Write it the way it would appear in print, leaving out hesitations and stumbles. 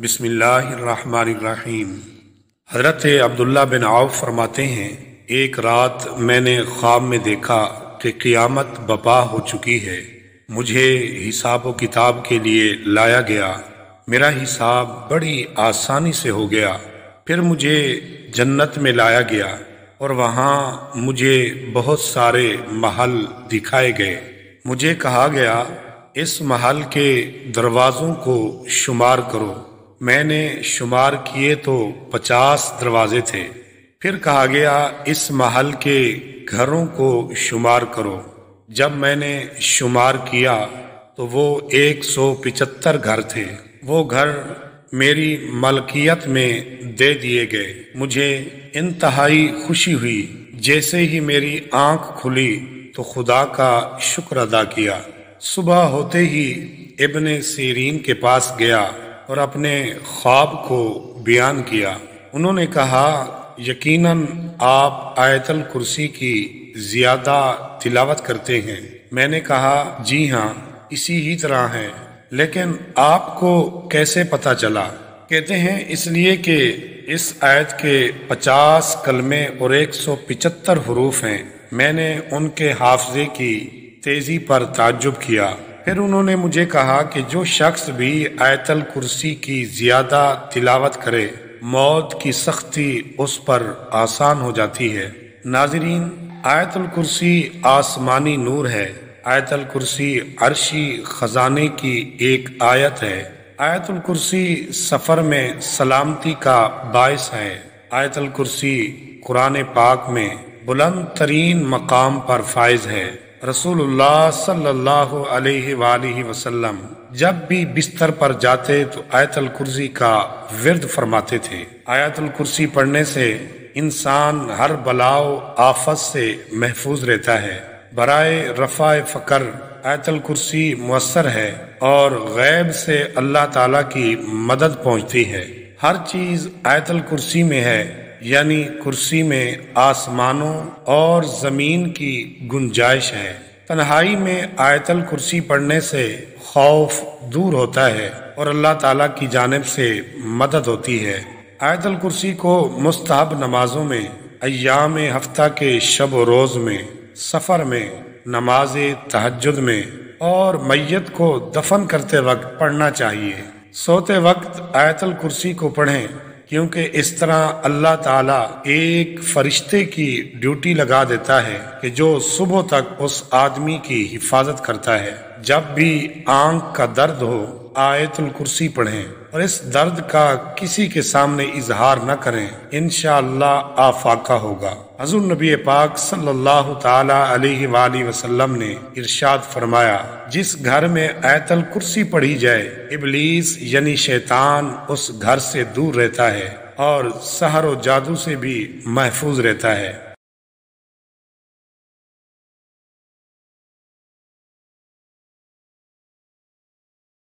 بسم اللہ الرحمن الرحیم۔ حضرت عبداللہ بن عوف فرماتے ہیں، ایک رات میں نے خواب میں دیکھا کہ قیامت برپا ہو چکی ہے۔ مجھے حساب و کتاب کے لیے لایا گیا۔ میرا حساب بڑی آسانی سے ہو گیا۔ پھر مجھے جنت میں لایا گیا اور وہاں مجھے بہت سارے محل دکھائے گئے۔ مجھے کہا گیا، اس محل کے دروازوں کو شمار کرو۔ میں نے شمار کیے تو 50 دروازے تھے۔ پھر کہا گیا، اس محل کے گھروں کو شمار کرو۔ جب میں نے شمار کیا تو وہ 175 گھر تھے۔ وہ گھر میری ملکیت میں دے دیے گئے۔ مجھے انتہائی خوشی ہوئی۔ جیسے ہی میری آنکھ کھلی تو خدا کا شکر ادا کیا۔ صبح ہوتے ہی ابن سیرین کے پاس گیا اور اپنے خواب کو بیان کیا۔ انہوں نے کہا، یقیناً آپ آیت الکرسی کی زیادہ تلاوت کرتے ہیں۔ میں نے کہا، جی ہاں، اسی ہی طرح ہے، لیکن آپ کو کیسے پتہ چلا؟ کہتے ہیں، اس لیے کہ اس آیت کے 50 کلمے اور 175 حروف ہیں۔ میں نے ان کے حافظے کی تیزی پر تعجب کیا۔ پھر انہوں نے مجھے کہا کہ جو شخص بھی آیت الکرسی کی زیادہ تلاوت کرے، موت کی سختی اس پر آسان ہو جاتی ہے۔ ناظرین، آیت الکرسی آسمانی نور ہے۔ آیت الکرسی عرشی خزانے کی ایک آیت ہے۔ آیت الکرسی سفر میں سلامتی کا باعث ہے۔ آیت الکرسی قرآن پاک میں بلند ترین مقام پر فائز ہے۔ رسول اللہ صلی اللہ علیہ وآلہ وسلم جب بھی بستر پر جاتے تو آیت الکرسی کا ورد فرماتے تھے۔ آیت الکرسی پڑھنے سے انسان ہر بلا و آفت سے محفوظ رہتا ہے۔ برائے رفع فقر آیت الکرسی مؤثر ہے اور غیب سے اللہ تعالیٰ کی مدد پہنچتی ہے۔ ہر چیز آیت الکرسی میں ہے، یعنی کرسی میں آسمانوں اور زمین کی گنجائش ہے۔ تنہائی میں آیت الکرسی پڑھنے سے خوف دور ہوتا ہے اور اللہ تعالیٰ کی جانب سے مدد ہوتی ہے۔ آیت الکرسی کو مستحب نمازوں میں، ایام ہفتہ کے شب و روز میں، سفر میں، نماز تہجد میں اور میت کو دفن کرتے وقت پڑھنا چاہیے۔ سوتے وقت آیت الکرسی کو پڑھیں، کیونکہ اس طرح اللہ تعالیٰ ایک فرشتے کی ڈیوٹی لگا دیتا ہے کہ جو صبح تک اس آدمی کی حفاظت کرتا ہے۔ جب بھی آنکھ کا درد ہو، آیت الکرسی پڑھیں اور اس درد کا کسی کے سامنے اظہار نہ کریں، انشاءاللہ آفاقہ ہوگا۔ حضور نبی پاک صلی اللہ تعالی علیہ وآلہ وسلم نے ارشاد فرمایا، جس گھر میں آیت الکرسی پڑھی جائے، ابلیس یعنی شیطان اس گھر سے دور رہتا ہے اور سحر و جادو سے بھی محفوظ رہتا ہے۔